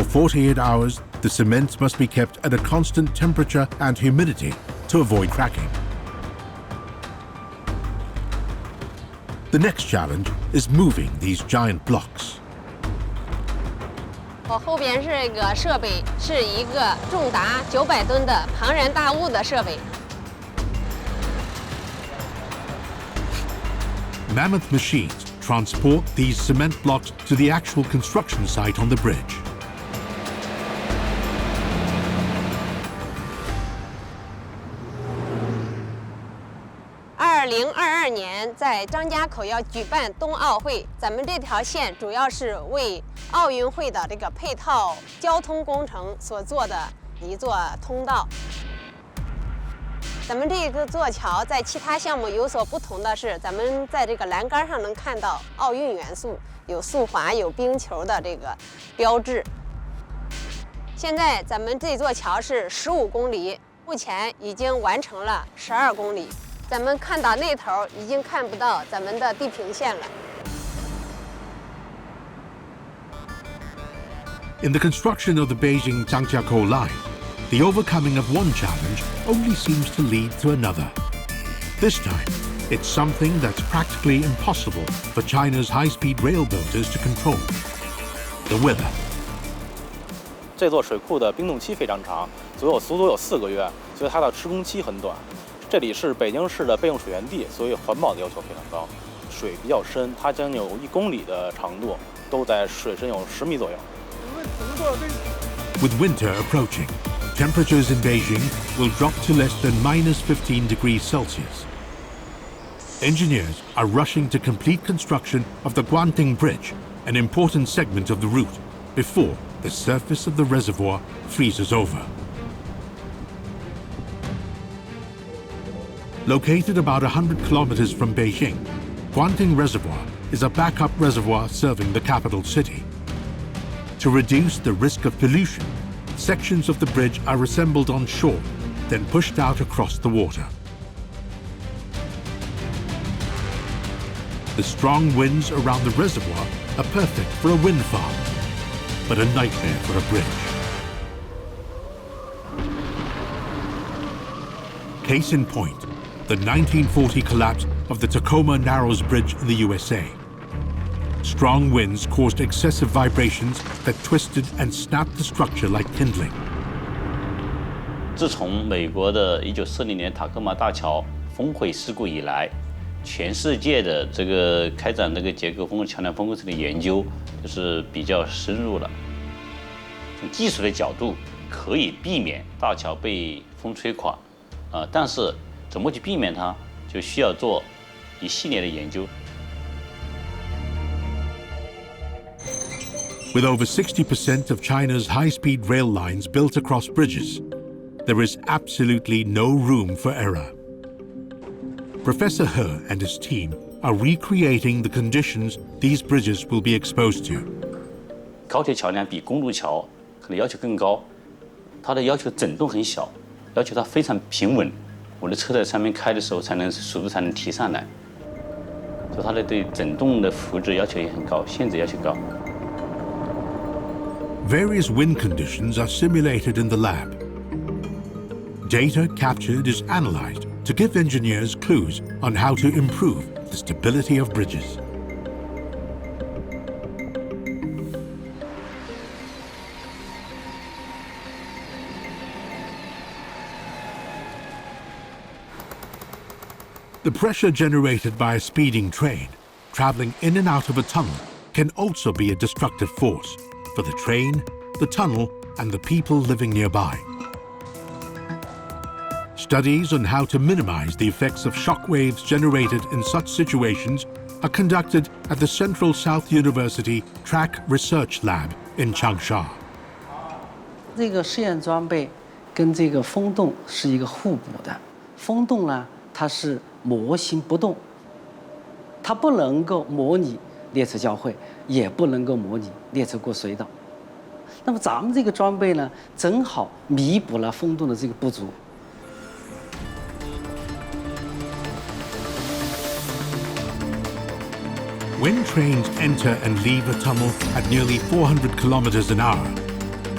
48 hours, the cement must be kept at a constant temperature and humidity to avoid cracking. The next challenge is moving these giant blocks. 我后边是一个设备，是一个重达900吨的庞然大物的设备。 Mammoth machines transport these cement blocks to the actual construction site on the bridge. 2022年在张家口要举办冬奥会，咱们这条线主要是为奥运会的这个配套交通工程所做的一座通道。咱们这个座桥在其他项目有所不同的是，咱们在这个栏杆上能看到奥运元素，有速滑、有冰球的这个标志。现在咱们这座桥是15公里，目前已经完成了12公里。 咱们看到那头已经看不到咱们的地平线了。 In the construction of the Beijing-Zhangjiakou line, the overcoming of one challenge only seems to lead to another. This time, it's something that's practically impossible for China's high-speed rail builders to control: the weather. 这座水库的冰冻期非常长，足足有4个月，所以它的施工期很短。 这里是北京市的备用水源地，所以环保的要求非常高。水比较深，它将有1公里的长度，都在水深有10米左右。With winter approaching, temperatures in Beijing will drop to less than -15 degrees Celsius. Engineers are rushing to complete construction of the Guanting Bridge, an important segment of the route, before the surface of the reservoir freezes over. Located about 100 kilometers from Beijing, Guanting Reservoir is a backup reservoir serving the capital city. To reduce the risk of pollution, sections of the bridge are assembled on shore, then pushed out across the water. The strong winds around the reservoir are perfect for a wind farm, but a nightmare for a bridge. Case in point, the 1940 collapse of the Tacoma Narrows Bridge in the USA. Strong winds caused excessive vibrations that twisted and snapped the structure like kindling. 自从美国的1940年塔科马大桥峰会事故以来，全世界的这个开展这个结构风桥梁风构成的研究就是比较深入了。从技术的角度，可以避免大桥被风吹垮，但是 怎么去避免它，就需要做一系列的研究。With over 60% of China's high-speed rail lines built across bridges, there is absolutely no room for error. Professor He and his team are recreating the conditions these bridges will be exposed to. 高铁桥梁比公路桥可能要求更高，它的要求震动很小，要求它非常平稳。 我的车在上面开的时候，速度才能提上来，所以它的对震动的幅度要求也很高，限制要求高。 Various wind conditions are simulated in the lab. Data captured is analyzed to give engineers clues on how to improve the stability of bridges. The pressure generated by a speeding train traveling in and out of a tunnel can also be a destructive force for the train, the tunnel, and the people living nearby. Studies on how to minimize the effects of shock waves generated in such situations are conducted at the Central South University Track Research Lab in Changsha. 这个试验装备跟这个风洞是一个互补的。风洞呢，它是模型不动，它不能够模拟列车交汇，也不能够模拟列车过隧道。那么咱们这个装备呢，正好弥补了风洞的这个不足。 When trains enter and leave a tunnel at nearly 400 kilometers an hour,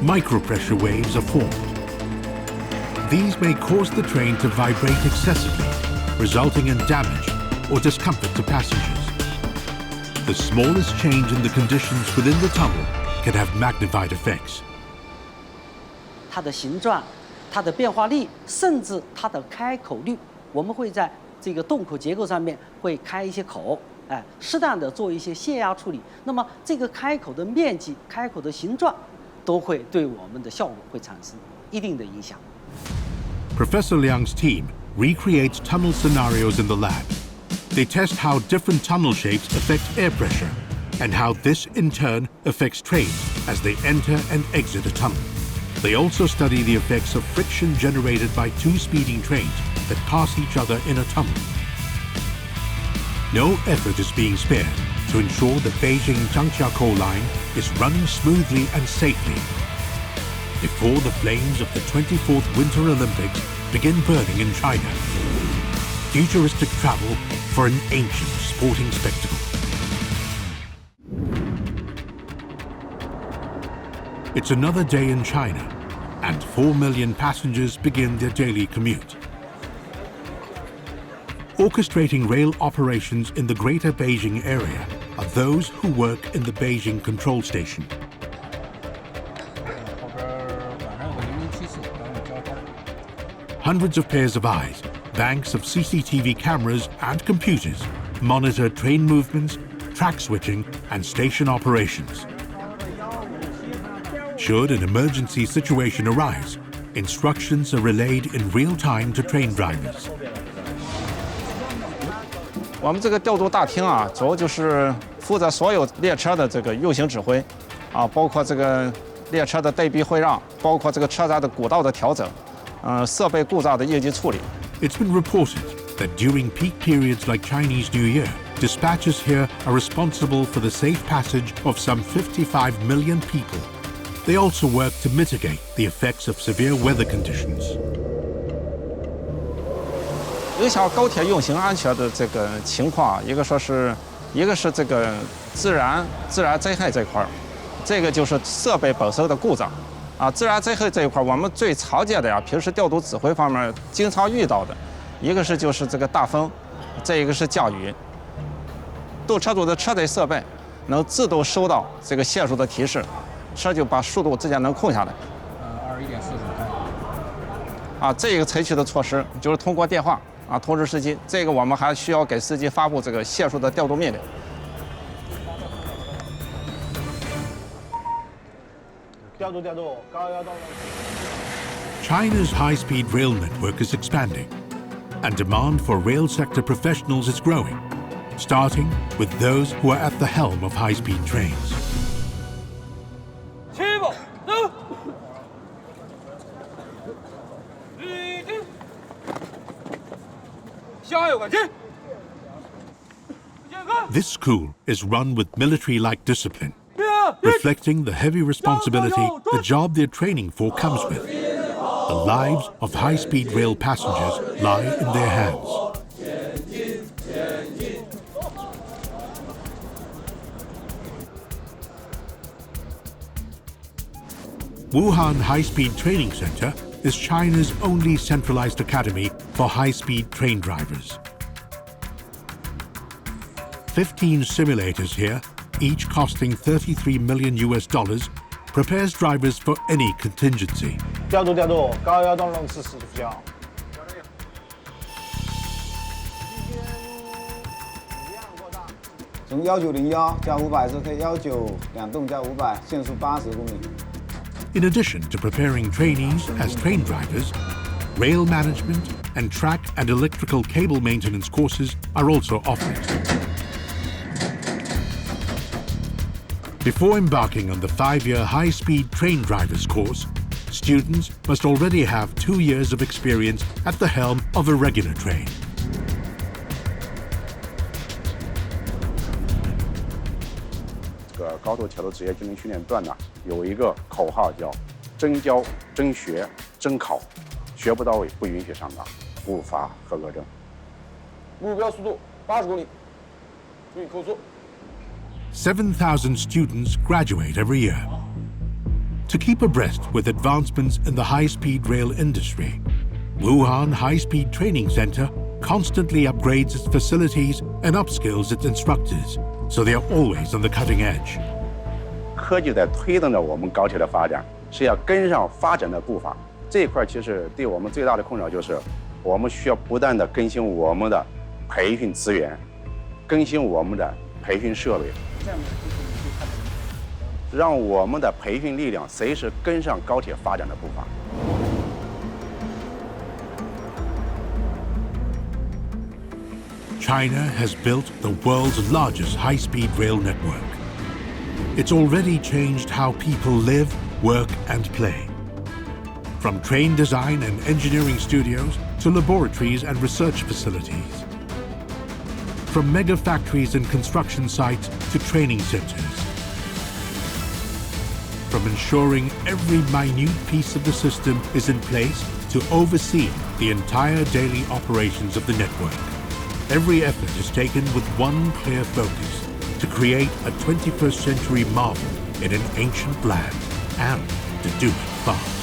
micropressure waves are formed. These may cause the train to vibrate excessively, resulting in damage or discomfort to passengers. The smallest change in the conditions within the tunnel can have magnified effects. 它的形状、它的变化力，甚至它的开口率，我们会在这个洞口结构上面会开一些口，适当的做一些泄压处理。那么这个开口的面积、开口的形状，都会对我们的效果会产生一定的影响。Professor Liang's team recreates tunnel scenarios in the lab. They test how different tunnel shapes affect air pressure and how this in turn affects trains as they enter and exit a tunnel. They also study the effects of friction generated by two speeding trains that pass each other in a tunnel. No effort is being spared to ensure the Beijing-Zhangjiakou line is running smoothly and safely before the flames of the 24th Winter Olympics begin burning in China. Futuristic travel for an ancient sporting spectacle. It's another day in China, and 4 million passengers begin their daily commute. Orchestrating rail operations in the greater Beijing area are those who work in the Beijing control station. Hundreds of pairs of eyes, banks of CCTV cameras and computers monitor train movements, track switching, and station operations. Should an emergency situation arise, instructions are relayed in real time to train drivers. 我们这个调度大厅啊，主要就是负责所有列车的这个运行指挥，包括这个列车的对避会让，包括这个车站的轨道的调整，设备故障的应急处理。It's been reported that during peak periods like Chinese New Year, dispatchers here are responsible for the safe passage of some 55 million people. They also work to mitigate the effects of severe weather conditions. 影响高铁运行安全的这个情况，一个是这个自然灾害这块儿，这个就是设备本身的故障，自然灾害这一块我们最常见的平时调度指挥方面经常遇到的，一个就是这个大风，这一个是降雨。动车组的车内设备能自动收到这个线速的提示。 车就把速度直接能控下来。21.45。这个采取的措施就是通过电话通知司机，这个我们还需要给司机发布这个限速的调度命令。调度，高压动力。 China's high-speed rail network is expanding, and demand for rail sector professionals is growing, starting with those who are at the helm of high-speed trains. 加油，赶紧！ This school is run with military-like discipline, reflecting the heavy responsibility the job they're training for comes with. The lives of high-speed rail passengers lie in their hands. Wuhan High-Speed Training Center is China's only centralized academy for high-speed train drivers. 15 simulators here, each costing $33 million, prepares drivers for any contingency. 调度，高压动力40度角。从1901加500是可以19两栋加500，限速80公里。 In addition to preparing trainees as train drivers, rail management and track and electrical cable maintenance courses are also offered. Before embarking on the 5-year high-speed train drivers course, students must already have 2 years of experience at the helm of a regular train. 高度铁路职业技能训练段呢，有一个口号叫“真教、真学、真考”，学不到位不允许上岗，不发合格证。目标速度80公里，注意扣速。 7,000 students graduate every year. To keep abreast with advancements in the high-speed rail industry, Wuhan High-Speed Training Center constantly upgrades its facilities and upskills its instructors, so they are always on the cutting edge. 科技在推动着我们高铁的发展，是要跟上发展的步伐。这一块其实对我们最大的困扰就是，我们需要不断的更新我们的培训资源，更新我们的培训设备，让我们的培训力量随时跟上高铁发展的步伐。 China has built the world's largest high-speed rail network. It's already changed how people live, work, and play. From train design and engineering studios to laboratories and research facilities. From mega factories and construction sites to training centers. From ensuring every minute piece of the system is in place to oversee the entire daily operations of the network. Every effort is taken with one clear focus, to create a 21st century marvel in an ancient land, and to do it fast.